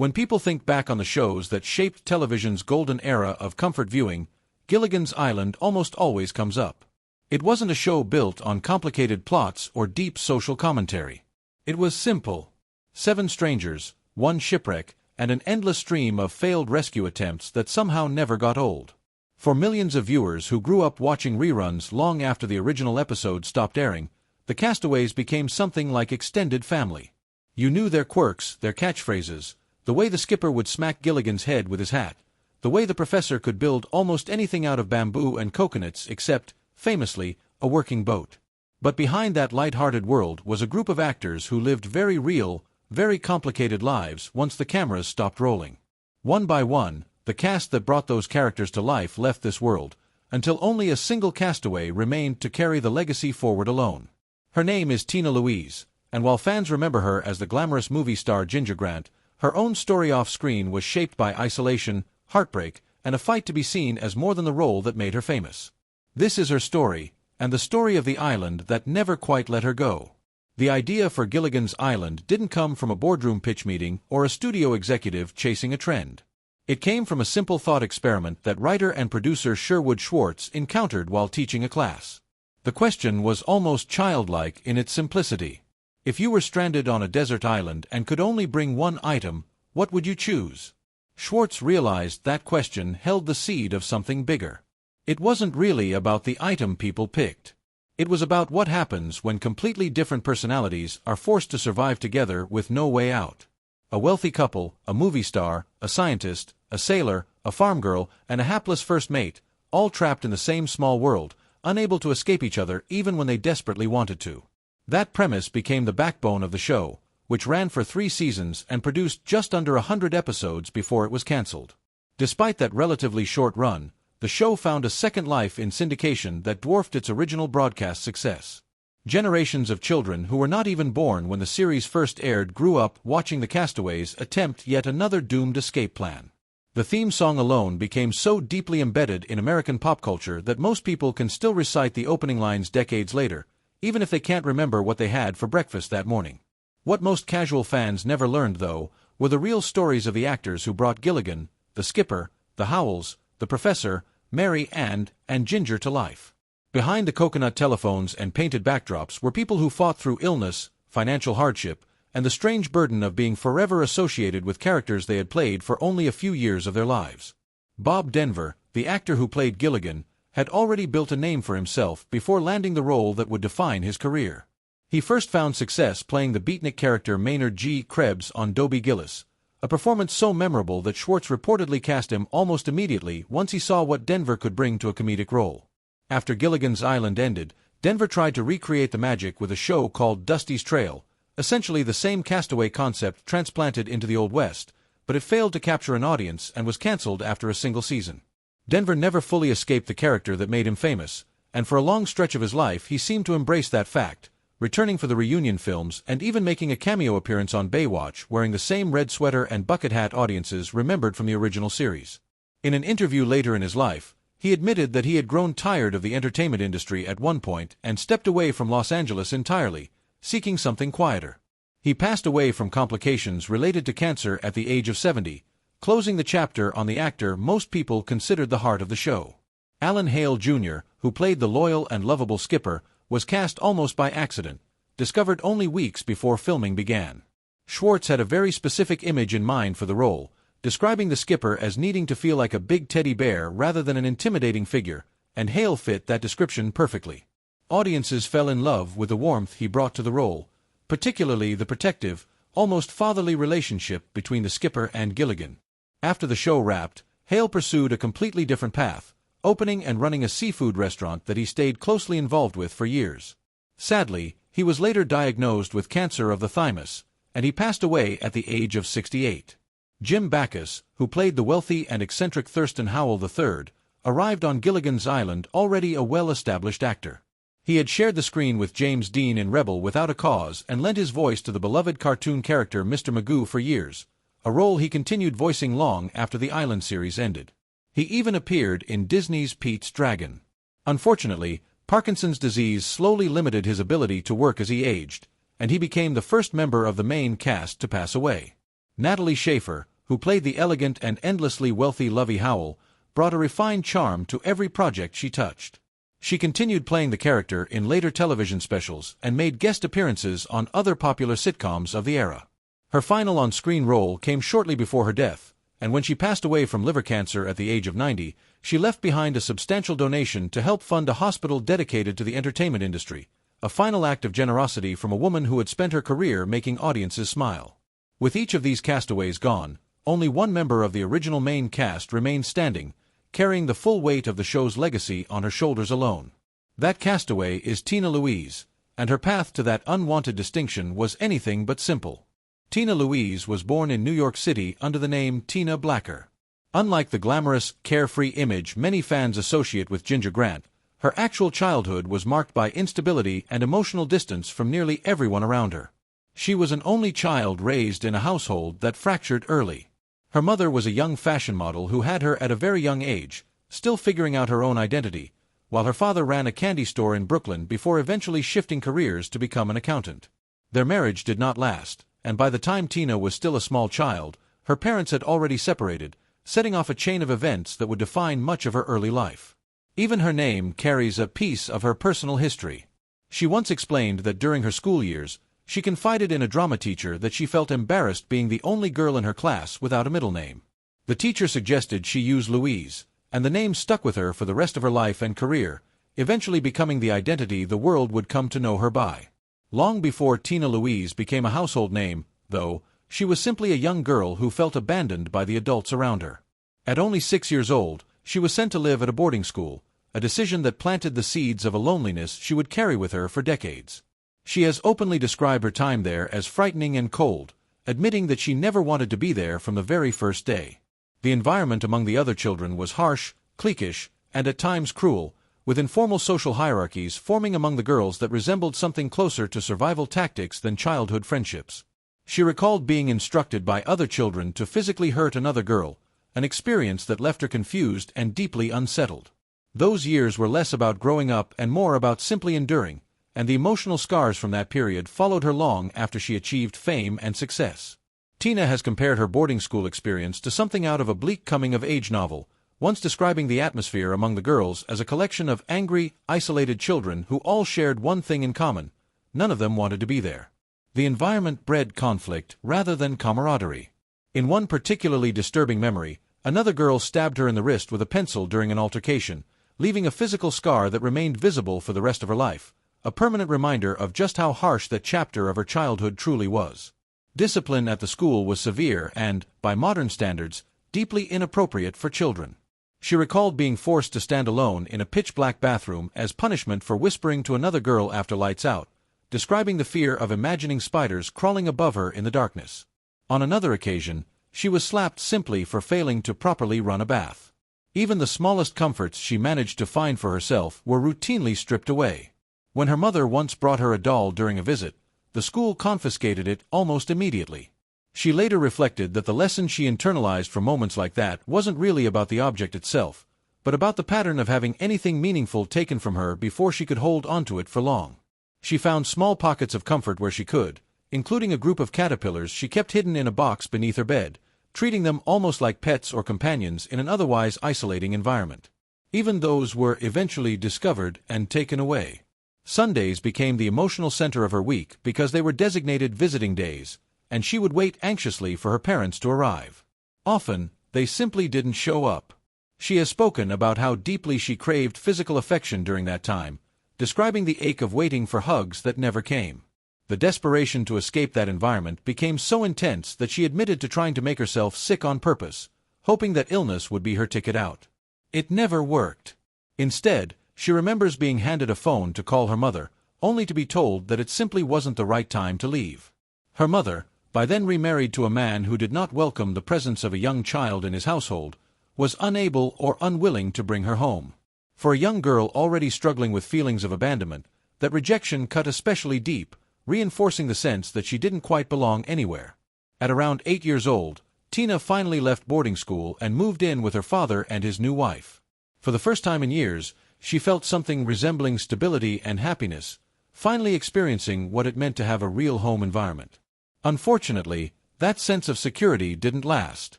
When people think back on the shows that shaped television's golden era of comfort viewing, Gilligan's Island almost always comes up. It wasn't a show built on complicated plots or deep social commentary. It was simple. 7 strangers, 1 shipwreck, and an endless stream of failed rescue attempts that somehow never got old. For millions of viewers who grew up watching reruns long after the original episode stopped airing, the castaways became something like extended family. You knew their quirks, their catchphrases, the way the skipper would smack Gilligan's head with his hat, the way the professor could build almost anything out of bamboo and coconuts except, famously, a working boat. But behind that light-hearted world was a group of actors who lived very real, very complicated lives once the cameras stopped rolling. One by one, the cast that brought those characters to life left this world, until only a single castaway remained to carry the legacy forward alone. Her name is Tina Louise, and while fans remember her as the glamorous movie star Ginger Grant, her own story off-screen was shaped by isolation, heartbreak, and a fight to be seen as more than the role that made her famous. This is her story, and the story of the island that never quite let her go. The idea for Gilligan's Island didn't come from a boardroom pitch meeting or a studio executive chasing a trend. It came from a simple thought experiment that writer and producer Sherwood Schwartz encountered while teaching a class. The question was almost childlike in its simplicity. If you were stranded on a desert island and could only bring one item, what would you choose? Schwartz realized that question held the seed of something bigger. It wasn't really about the item people picked. It was about what happens when completely different personalities are forced to survive together with no way out. A wealthy couple, a movie star, a scientist, a sailor, a farm girl, and a hapless first mate, all trapped in the same small world, unable to escape each other even when they desperately wanted to. That premise became the backbone of the show, which ran for 3 seasons and produced just under 100 episodes before it was cancelled. Despite that relatively short run, the show found a second life in syndication that dwarfed its original broadcast success. Generations of children who were not even born when the series first aired grew up watching the castaways attempt yet another doomed escape plan. The theme song alone became so deeply embedded in American pop culture that most people can still recite the opening lines decades later, even if they can't remember what they had for breakfast that morning. What most casual fans never learned, though, were the real stories of the actors who brought Gilligan, the skipper, the Howells, the professor, Mary, and Ginger to life. Behind the coconut telephones and painted backdrops were people who fought through illness, financial hardship, and the strange burden of being forever associated with characters they had played for only a few years of their lives. Bob Denver, the actor who played Gilligan, had already built a name for himself before landing the role that would define his career. He first found success playing the beatnik character Maynard G. Krebs on Dobie Gillis, a performance so memorable that Schwartz reportedly cast him almost immediately once he saw what Denver could bring to a comedic role. After Gilligan's Island ended, Denver tried to recreate the magic with a show called Dusty's Trail, essentially the same castaway concept transplanted into the Old West, but it failed to capture an audience and was cancelled after a single season. Denver never fully escaped the character that made him famous, and for a long stretch of his life he seemed to embrace that fact, returning for the reunion films and even making a cameo appearance on Baywatch wearing the same red sweater and bucket hat audiences remembered from the original series. In an interview later in his life, he admitted that he had grown tired of the entertainment industry at one point and stepped away from Los Angeles entirely, seeking something quieter. He passed away from complications related to cancer at the age of 70, closing the chapter on the actor most people considered the heart of the show. Alan Hale Jr., who played the loyal and lovable skipper, was cast almost by accident, discovered only weeks before filming began. Schwartz had a very specific image in mind for the role, describing the skipper as needing to feel like a big teddy bear rather than an intimidating figure, and Hale fit that description perfectly. Audiences fell in love with the warmth he brought to the role, particularly the protective, almost fatherly relationship between the skipper and Gilligan. After the show wrapped, Hale pursued a completely different path, opening and running a seafood restaurant that he stayed closely involved with for years. Sadly, he was later diagnosed with cancer of the thymus, and he passed away at the age of 68. Jim Backus, who played the wealthy and eccentric Thurston Howell III, arrived on Gilligan's Island already a well-established actor. He had shared the screen with James Dean in Rebel without a cause and lent his voice to the beloved cartoon character Mr. Magoo for years, a role he continued voicing long after the Island series ended. He even appeared in Disney's Pete's Dragon. Unfortunately, Parkinson's disease slowly limited his ability to work as he aged, and he became the first member of the main cast to pass away. Natalie Schafer, who played the elegant and endlessly wealthy Lovey Howell, brought a refined charm to every project she touched. She continued playing the character in later television specials and made guest appearances on other popular sitcoms of the era. Her final on-screen role came shortly before her death, and when she passed away from liver cancer at the age of 90, she left behind a substantial donation to help fund a hospital dedicated to the entertainment industry, a final act of generosity from a woman who had spent her career making audiences smile. With each of these castaways gone, only one member of the original main cast remained standing, carrying the full weight of the show's legacy on her shoulders alone. That castaway is Tina Louise, and her path to that unwanted distinction was anything but simple. Tina Louise was born in New York City under the name Tina Blacker. Unlike the glamorous, carefree image many fans associate with Ginger Grant, her actual childhood was marked by instability and emotional distance from nearly everyone around her. She was an only child raised in a household that fractured early. Her mother was a young fashion model who had her at a very young age, still figuring out her own identity, while her father ran a candy store in Brooklyn before eventually shifting careers to become an accountant. Their marriage did not last, and by the time Tina was still a small child, her parents had already separated, setting off a chain of events that would define much of her early life. Even her name carries a piece of her personal history. She once explained that during her school years, she confided in a drama teacher that she felt embarrassed being the only girl in her class without a middle name. The teacher suggested she use Louise, and the name stuck with her for the rest of her life and career, eventually becoming the identity the world would come to know her by. Long before Tina Louise became a household name, though, she was simply a young girl who felt abandoned by the adults around her. At only 6 years old, she was sent to live at a boarding school, a decision that planted the seeds of a loneliness she would carry with her for decades. She has openly described her time there as frightening and cold, admitting that she never wanted to be there from the very first day. The environment among the other children was harsh, cliquish, and at times cruel, with informal social hierarchies forming among the girls that resembled something closer to survival tactics than childhood friendships. She recalled being instructed by other children to physically hurt another girl, an experience that left her confused and deeply unsettled. Those years were less about growing up and more about simply enduring, and the emotional scars from that period followed her long after she achieved fame and success. Tina has compared her boarding school experience to something out of a bleak coming-of-age novel, once describing the atmosphere among the girls as a collection of angry, isolated children who all shared one thing in common: none of them wanted to be there. The environment bred conflict rather than camaraderie. In one particularly disturbing memory, another girl stabbed her in the wrist with a pencil during an altercation, leaving a physical scar that remained visible for the rest of her life, a permanent reminder of just how harsh that chapter of her childhood truly was. Discipline at the school was severe and, by modern standards, deeply inappropriate for children. She recalled being forced to stand alone in a pitch-black bathroom as punishment for whispering to another girl after lights out, describing the fear of imagining spiders crawling above her in the darkness. On another occasion, she was slapped simply for failing to properly run a bath. Even the smallest comforts she managed to find for herself were routinely stripped away. When her mother once brought her a doll during a visit, the school confiscated it almost immediately. She later reflected that the lesson she internalized from moments like that wasn't really about the object itself, but about the pattern of having anything meaningful taken from her before she could hold onto it for long. She found small pockets of comfort where she could, including a group of caterpillars she kept hidden in a box beneath her bed, treating them almost like pets or companions in an otherwise isolating environment. Even those were eventually discovered and taken away. Sundays became the emotional center of her week because they were designated visiting days, and she would wait anxiously for her parents to arrive. Often, they simply didn't show up. She has spoken about how deeply she craved physical affection during that time, describing the ache of waiting for hugs that never came. The desperation to escape that environment became so intense that she admitted to trying to make herself sick on purpose, hoping that illness would be her ticket out. It never worked. Instead, she remembers being handed a phone to call her mother, only to be told that it simply wasn't the right time to leave. Her mother, by then remarried to a man who did not welcome the presence of a young child in his household, was unable or unwilling to bring her home. For a young girl already struggling with feelings of abandonment, that rejection cut especially deep, reinforcing the sense that she didn't quite belong anywhere. At around 8 years old, Tina finally left boarding school and moved in with her father and his new wife. For the first time in years, she felt something resembling stability and happiness, finally experiencing what it meant to have a real home environment. Unfortunately, that sense of security didn't last.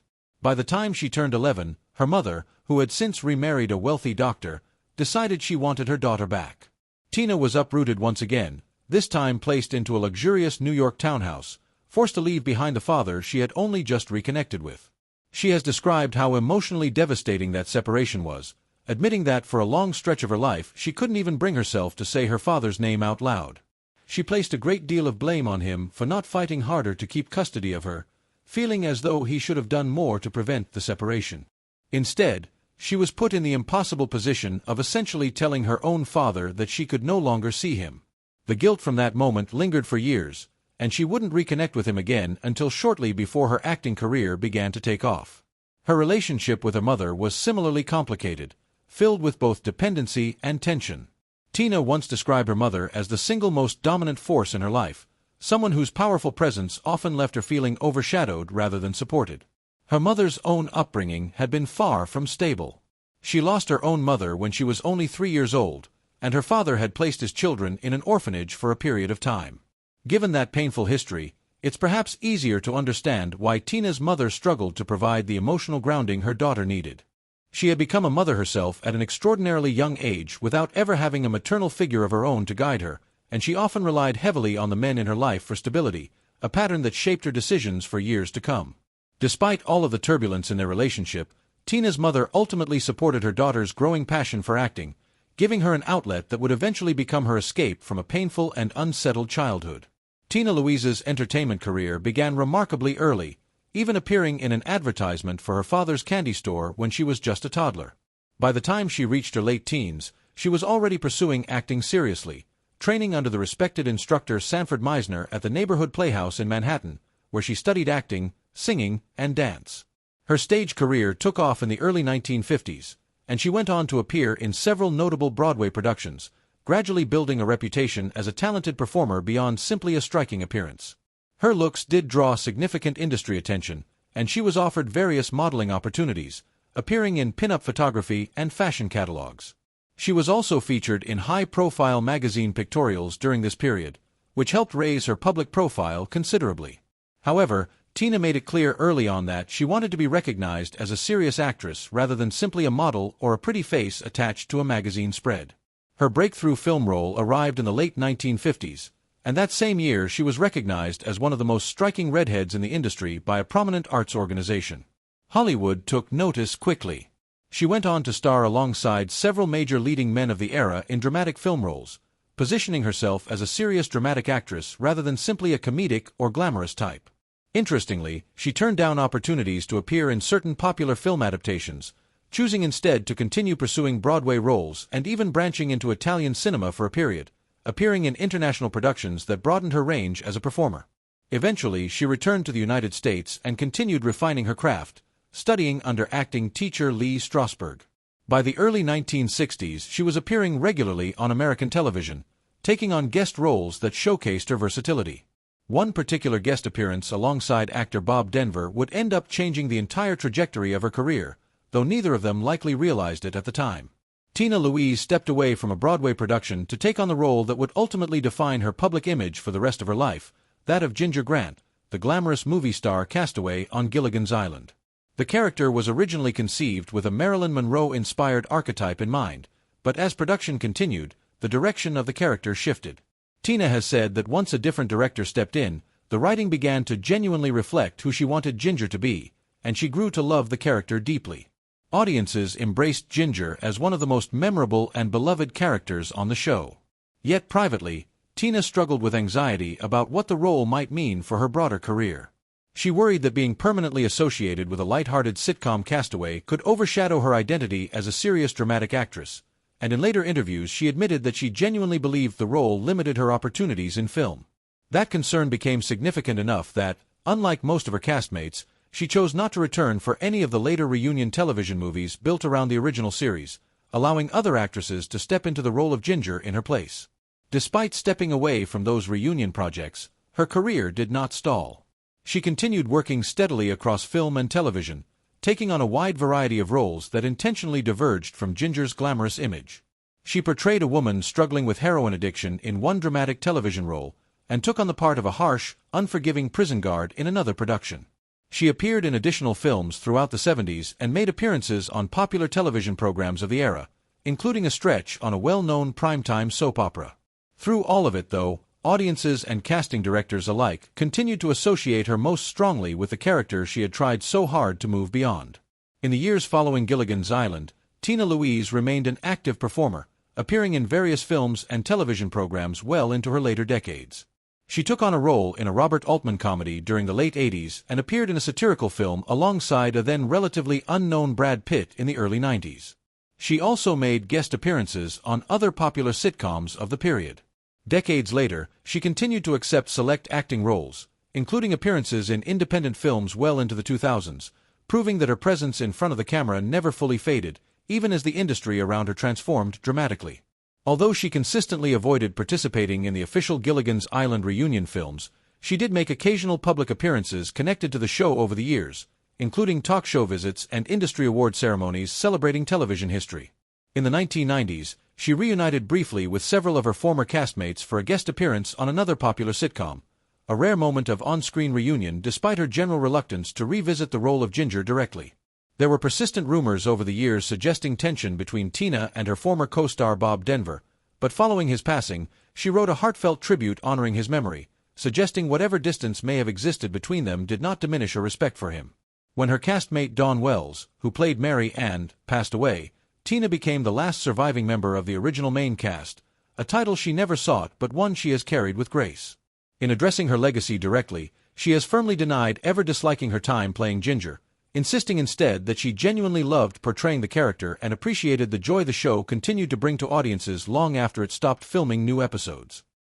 By the time she turned 11, her mother, who had since remarried a wealthy doctor, decided she wanted her daughter back. Tina was uprooted once again, this time placed into a luxurious New York townhouse, forced to leave behind the father she had only just reconnected with. She has described how emotionally devastating that separation was, admitting that for a long stretch of her life she couldn't even bring herself to say her father's name out loud. She placed a great deal of blame on him for not fighting harder to keep custody of her, feeling as though he should have done more to prevent the separation. Instead, she was put in the impossible position of essentially telling her own father that she could no longer see him. The guilt from that moment lingered for years, and she wouldn't reconnect with him again until shortly before her acting career began to take off. Her relationship with her mother was similarly complicated, filled with both dependency and tension. Tina once described her mother as the single most dominant force in her life, someone whose powerful presence often left her feeling overshadowed rather than supported. Her mother's own upbringing had been far from stable. She lost her own mother when she was only 3 years old, and her father had placed his children in an orphanage for a period of time. Given that painful history, it's perhaps easier to understand why Tina's mother struggled to provide the emotional grounding her daughter needed. She had become a mother herself at an extraordinarily young age without ever having a maternal figure of her own to guide her, and she often relied heavily on the men in her life for stability, a pattern that shaped her decisions for years to come. Despite all of the turbulence in their relationship, Tina's mother ultimately supported her daughter's growing passion for acting, giving her an outlet that would eventually become her escape from a painful and unsettled childhood. Tina Louise's entertainment career began remarkably early, even appearing in an advertisement for her father's candy store when she was just a toddler. By the time she reached her late teens, she was already pursuing acting seriously, training under the respected instructor Sanford Meisner at the neighborhood playhouse in Manhattan, where she studied acting, singing, and dance. Her stage career took off in the early 1950s, and she went on to appear in several notable Broadway productions, gradually building a reputation as a talented performer beyond simply a striking appearance. Her looks did draw significant industry attention, and she was offered various modeling opportunities, appearing in pin-up photography and fashion catalogs. She was also featured in high-profile magazine pictorials during this period, which helped raise her public profile considerably. However, Tina made it clear early on that she wanted to be recognized as a serious actress rather than simply a model or a pretty face attached to a magazine spread. Her breakthrough film role arrived in the late 1950s, and that same year she was recognized as one of the most striking redheads in the industry by a prominent arts organization. Hollywood took notice quickly. She went on to star alongside several major leading men of the era in dramatic film roles, positioning herself as a serious dramatic actress rather than simply a comedic or glamorous type. Interestingly, she turned down opportunities to appear in certain popular film adaptations, choosing instead to continue pursuing Broadway roles and even branching into Italian cinema for a period, appearing in international productions that broadened her range as a performer. Eventually, she returned to the United States and continued refining her craft, studying under acting teacher Lee Strasberg. By the early 1960s, she was appearing regularly on American television, taking on guest roles that showcased her versatility. One particular guest appearance alongside actor Bob Denver would end up changing the entire trajectory of her career, though neither of them likely realized it at the time. Tina Louise stepped away from a Broadway production to take on the role that would ultimately define her public image for the rest of her life, that of Ginger Grant, the glamorous movie star castaway on Gilligan's Island. The character was originally conceived with a Marilyn Monroe-inspired archetype in mind, but as production continued, the direction of the character shifted. Tina has said that once a different director stepped in, the writing began to genuinely reflect who she wanted Ginger to be, and she grew to love the character deeply. Audiences embraced Ginger as one of the most memorable and beloved characters on the show. Yet privately, Tina struggled with anxiety about what the role might mean for her broader career. She worried that being permanently associated with a light-hearted sitcom castaway could overshadow her identity as a serious dramatic actress, and in later interviews she admitted that she genuinely believed the role limited her opportunities in film. That concern became significant enough that, unlike most of her castmates, she chose not to return for any of the later reunion television movies built around the original series, allowing other actresses to step into the role of Ginger in her place. Despite stepping away from those reunion projects, her career did not stall. She continued working steadily across film and television, taking on a wide variety of roles that intentionally diverged from Ginger's glamorous image. She portrayed a woman struggling with heroin addiction in one dramatic television role, and took on the part of a harsh, unforgiving prison guard in another production. She appeared in additional films throughout the 70s and made appearances on popular television programs of the era, including a stretch on a well-known primetime soap opera. Through all of it, though, audiences and casting directors alike continued to associate her most strongly with the character she had tried so hard to move beyond. In the years following Gilligan's Island, Tina Louise remained an active performer, appearing in various films and television programs well into her later decades. She took on a role in a Robert Altman comedy during the late 80s and appeared in a satirical film alongside a then relatively unknown Brad Pitt in the early 90s. She also made guest appearances on other popular sitcoms of the period. Decades later, she continued to accept select acting roles, including appearances in independent films well into the 2000s, proving that her presence in front of the camera never fully faded, even as the industry around her transformed dramatically. Although she consistently avoided participating in the official Gilligan's Island reunion films, she did make occasional public appearances connected to the show over the years, including talk show visits and industry award ceremonies celebrating television history. In the 1990s, she reunited briefly with several of her former castmates for a guest appearance on another popular sitcom, a rare moment of on-screen reunion despite her general reluctance to revisit the role of Ginger directly. There were persistent rumors over the years suggesting tension between Tina and her former co-star Bob Denver, but following his passing, she wrote a heartfelt tribute honoring his memory, suggesting whatever distance may have existed between them did not diminish her respect for him. When her castmate Dawn Wells, who played Mary Ann, passed away, Tina became the last surviving member of the original main cast, a title she never sought but one she has carried with grace. In addressing her legacy directly, she has firmly denied ever disliking her time playing Ginger, insisting instead that she genuinely loved portraying the character and appreciated the joy the show continued to bring to audiences long after it stopped filming new episodes.